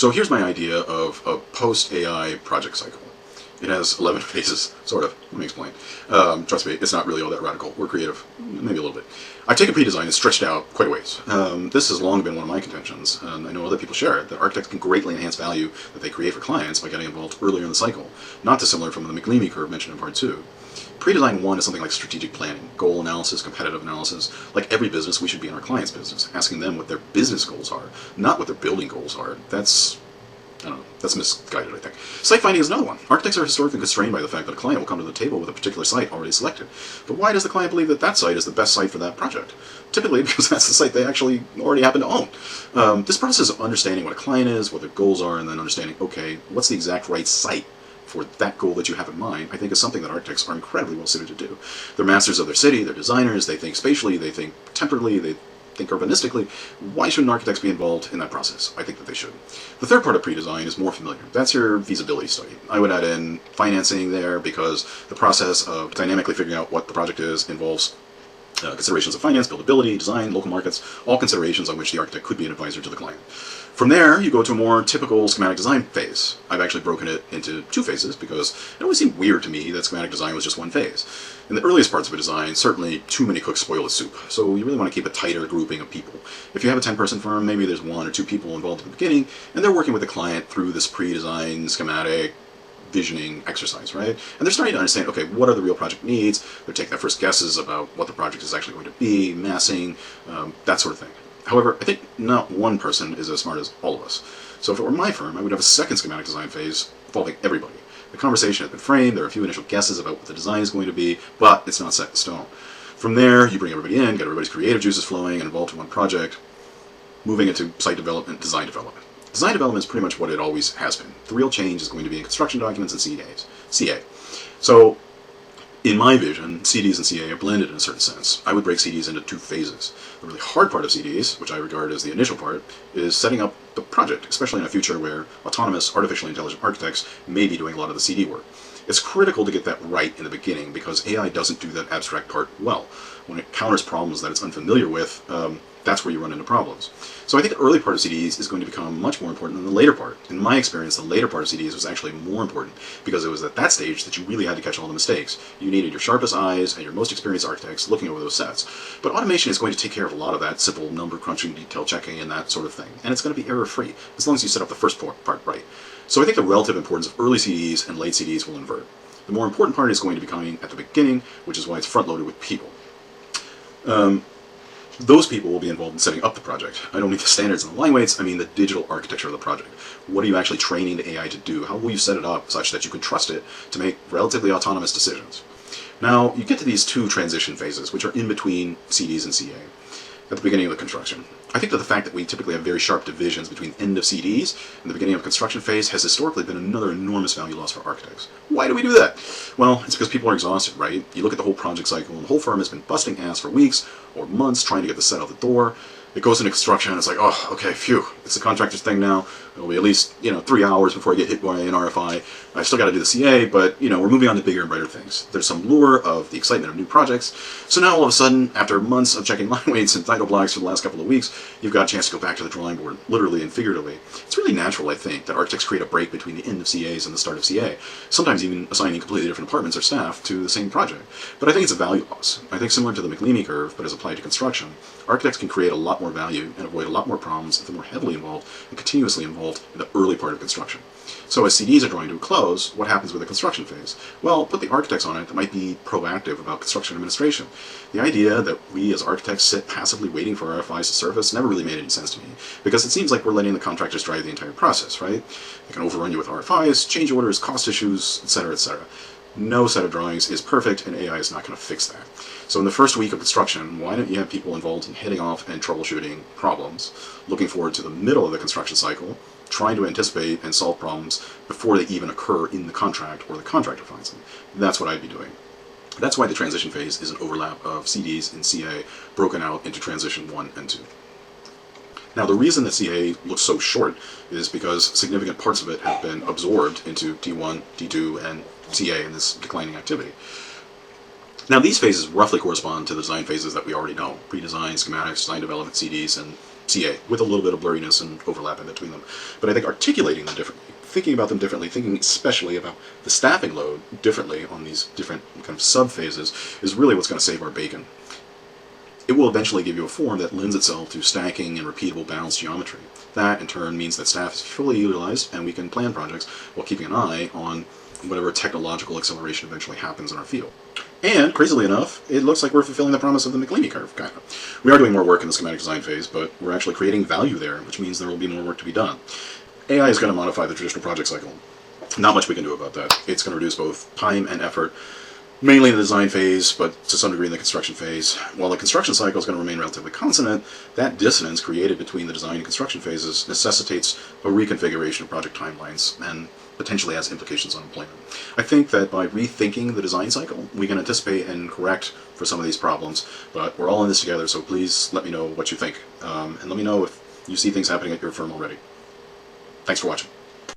So here's my idea of a post-AI project cycle. It has 11 phases, sort of. Let me explain. Trust me, it's not really all that radical. We're creative, maybe a little bit. I've taken pre-design and stretched out quite a ways. This has long been one of my contentions, and I know other people share it, that architects can greatly enhance value that they create for clients by getting involved earlier in the cycle, not dissimilar from the McLeamy curve mentioned in part 2. Pre-design 1 is something like strategic planning, goal analysis, competitive analysis. Like every business, we should be in our client's business, asking them what their business goals are, not what their building goals are. I don't know, that's misguided, I think. Site finding is another one. Architects are historically constrained by the fact that a client will come to the table with a particular site already selected. But why does the client believe that that site is the best site for that project? Typically because that's the site they actually already happen to own. This process of understanding what a client is, what their goals are, and then understanding, okay, what's the exact right site for that goal that you have in mind, I think is something that architects are incredibly well suited to do. They're masters of their city, they're designers, they think spatially, they think temporally, they think urbanistically. Why shouldn't architects be involved in that process? I think that they should. The third part of pre-design is more familiar. That's your feasibility study. I would add in financing there because the process of dynamically figuring out what the project is involves considerations of finance, buildability, design, local markets, all considerations on which the architect could be an advisor to the client. From there, you go to a more typical schematic design phase. I've actually broken it into 2 phases because it always seemed weird to me that schematic design was just one phase. In the earliest parts of a design, certainly too many cooks spoil the soup, so you really want to keep a tighter grouping of people. If you have a 10-person firm, maybe there's 1 or 2 people involved at the beginning, and they're working with the client through this pre-design schematic visioning exercise, right? And they're starting to understand, okay, what are the real project needs? They're taking their first guesses about what the project is actually going to be, massing, that sort of thing. However, I think not one person is as smart as all of us. So if it were my firm, I would have a second schematic design phase involving everybody. The conversation has been framed, there are a few initial guesses about what the design is going to be, but it's not set in stone. From there, you bring everybody in, get everybody's creative juices flowing and involved in one project, moving into site development, design development. Design development is pretty much what it always has been. The real change is going to be in construction documents and CA. So, in my vision, CDs and CA are blended in a certain sense. I would break CDs into 2 phases. The really hard part of CDs, which I regard as the initial part, is setting up the project, especially in a future where autonomous, artificially intelligent architects may be doing a lot of the CD work. It's critical to get that right in the beginning because AI doesn't do that abstract part well. When it counters problems that it's unfamiliar with, that's where you run into problems. So I think the early part of CDs is going to become much more important than the later part. In my experience, the later part of CDs was actually more important because it was at that stage that you really had to catch all the mistakes. You needed your sharpest eyes and your most experienced architects looking over those sets. But automation is going to take care of a lot of that simple number crunching, detail checking, and that sort of thing. And it's going to be error-free as long as you set up the first part right. So I think the relative importance of early CDs and late CDs will invert. The more important part is going to be coming at the beginning, which is why it's front-loaded with people. Those people will be involved in setting up the project. I don't mean the standards and the line weights, I mean the digital architecture of the project. What are you actually training the AI to do? How will you set it up such that you can trust it to make relatively autonomous decisions? Now, you get to these 2 transition phases, which are in between CDs and CA, at the beginning of the construction. I think that the fact that we typically have very sharp divisions between end of CDs and the beginning of the construction phase has historically been another enormous value loss for architects. Why do we do that? Well, it's because people are exhausted, right? You look at the whole project cycle and the whole firm has been busting ass for weeks or months trying to get the set out the door. It goes into construction and it's like, oh, okay, phew, it's the contractor's thing now. It'll be at least, 3 hours before I get hit by an RFI. I still got to do the CA, but, we're moving on to bigger and brighter things. There's some lure of the excitement of new projects. So now all of a sudden, after months of checking line weights and title blocks for the last couple of weeks, you've got a chance to go back to the drawing board, literally and figuratively. It's really natural, I think, that architects create a break between the end of CAs and the start of CA, sometimes even assigning completely different departments or staff to the same project. But I think it's a value loss. I think similar to the McLeamy curve, but as applied to construction, architects can create a lot more value and avoid a lot more problems if they're more heavily involved and continuously involved in the early part of construction. So as CDs are drawing to a close, what happens with the construction phase? Well, put the architects on it that might be proactive about construction administration. The idea that we as architects sit passively waiting for RFIs to surface never really made any sense to me, because it seems like we're letting the contractors drive the entire process, right? They can overrun you with RFIs, change orders, cost issues, etc., etc. No set of drawings is perfect, and AI is not going to fix that. So in the first week of construction, why don't you have people involved in heading off and troubleshooting problems, looking forward to the middle of the construction cycle, trying to anticipate and solve problems before they even occur in the contract or the contractor finds them. That's what I'd be doing. That's why the transition phase is an overlap of CDs and CA broken out into transition 1 and 2. Now the reason that CA looks so short is because significant parts of it have been absorbed into D1, D2, and CA in this declining activity. Now these phases roughly correspond to the design phases that we already know: pre-design, schematics, design development, CDs, and CA with a little bit of blurriness and overlap in between them. But I think articulating them differently, thinking about them differently, thinking especially about the staffing load differently on these different kind of sub-phases is really what's going to save our bacon. It will eventually give you a form that lends itself to stacking and repeatable balanced geometry. That, in turn, means that staff is fully utilized and we can plan projects while keeping an eye on whatever technological acceleration eventually happens in our field. And, crazily enough, it looks like we're fulfilling the promise of the McLeamy curve, kind of. We are doing more work in the schematic design phase, but we're actually creating value there, which means there will be more work to be done. AI is going to modify the traditional project cycle. Not much we can do about that. It's going to reduce both time and effort, mainly in the design phase, but to some degree in the construction phase. While the construction cycle is going to remain relatively constant, that dissonance created between the design and construction phases necessitates a reconfiguration of project timelines and potentially has implications on employment. I think that by rethinking the design cycle, we can anticipate and correct for some of these problems, but we're all in this together, so please let me know what you think. And let me know if you see things happening at your firm already. Thanks for watching.